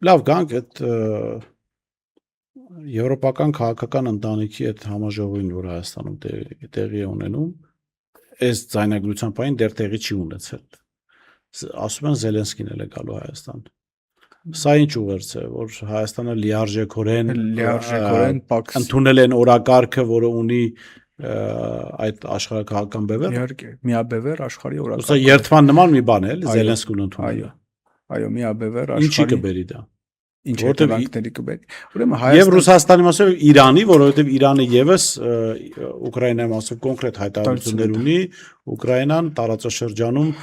լավ գանք այդ եվրոպական քաղաքական ընտանիքի այդ համաժողովին, որ Հայաստանում տեղի է ունենում, այս ձայնագրության պայն դեռ տեղի չի ունեցել։ Ասում են Զելենսկին էլ է գալու Հայաստան։ Սա ինչ ուղերձ է, որ Հայաստանը լիարժեքորեն ընդունել են օրակարգը, որը ունի այդ աշխարհակահաղական բևեռը։ Իհարկե, միաբևեռ աշխարհի օրակարգը։ Սա երթման նման մի բան է, էլի Զելենսկուն ընդունելը։ Այո, միաբևեռ Ինչի աշխարհի կբերի դա։ Ինչ հետևանքների կբերի։ Ուրեմն Եվ Ռուսաստանի մասով Իրանի, որովհետև Իրանը եւս Ուկրաինայի մասով կոնկրետ հայտարարություններ ունի, Ուկրաինան տարածաշրջանում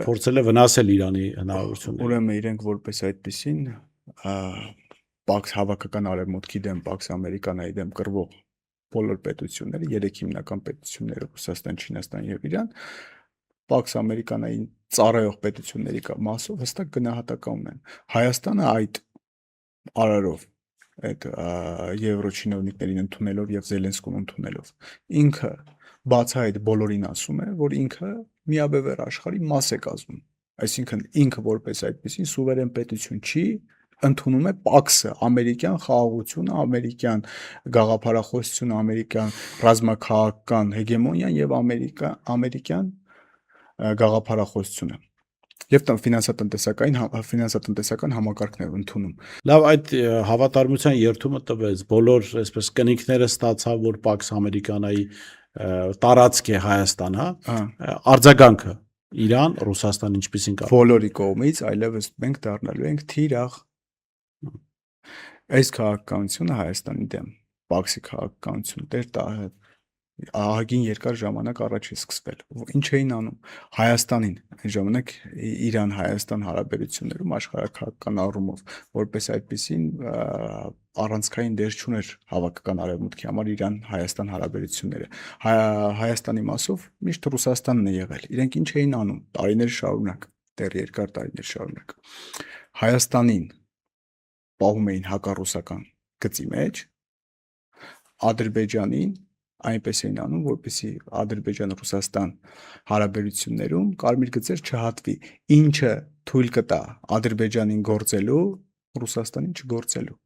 փորձել է վնասել Իրանի հնարավորությունները։ Ուրեմն իրենք որպես այդպեսին Պաքս հավաքական արևմուտքի դեմ, Պաքս Ամերիկանայի դեմ կռվող բոլոր պետությունները, երեք հիմնական պետությունները՝ Ռուսաստան, Չինաստան եւ Իրան, Պաքս Ամերիկանային ծառայող պետությունների մասով հստակ գնահատական ունեն։ Հայաստանը այդ արարով այդ եվրոչինովնիկներին ընդունելով եւ Զելենսկուն ընդունելով ինքը բացահայտ բոլորին ասում է, որ ինքը միաբևեռ աշխարհի մաս է կազմում, այսինքն ինքը որպես այդպեսին սուվերեն պետություն չի, ընդունում է Պաքսը, ամերիկյան խաղաղությունը, ամերիկյան գաղափարախոսությունը, ամերիկյան ռազմաքաղաքական հեգեմոնիան եւ ամերիկյան գաղափարախոսությունը եւ ֆինանսատնտեսական համակարգներ ընդունում։ Լավ, այդ հավատարմության երթումը տվեց, բոլոր այսպես կնիքները ստացավ, որ Պաքս Ամերիկանայի տարածք է Հայաստան, հա։ Արձագանքը Իրան, Ռուսաստան ինչպեսին կա։ Բոլորի կողմից այլևս մենք դառնալու ենք թիրախ։ Այս քաղաքականությունը Հայաստանի դեմ, Պաքսի քաղաքականությունը դեռ ահագին երկար ժամանակ առաջ է սկսվել։ Ինչ էին անում Հայաստանին այն ժամանակ Իրան-Հայաստան հարաբերություններում աշխարհակահաղական առումով, որպես այդպեսին առանցքային դեր չուներ հավաքական արևմուտքի համար Իրան-Հայաստան հարաբերությունները։ Հայաստանի մասով միշտ Ռուսաստանն է եղել։ Իրենք ինչ էին անում տարիներ շարունակ, դեռ երկար տարիներ շարունակ։ Հայաստանին պահում էին հակառուսական գծի մեջ, Ադրբեջանին այնպես էին անում, որպեսզի Ադրբեջան-Ռուսաստան հարաբերություններում կարմիր գծեր չհատվի, ինչը թույլ կտա Ադրբեջանին գործելու, Ռուսաստանին չգործելու։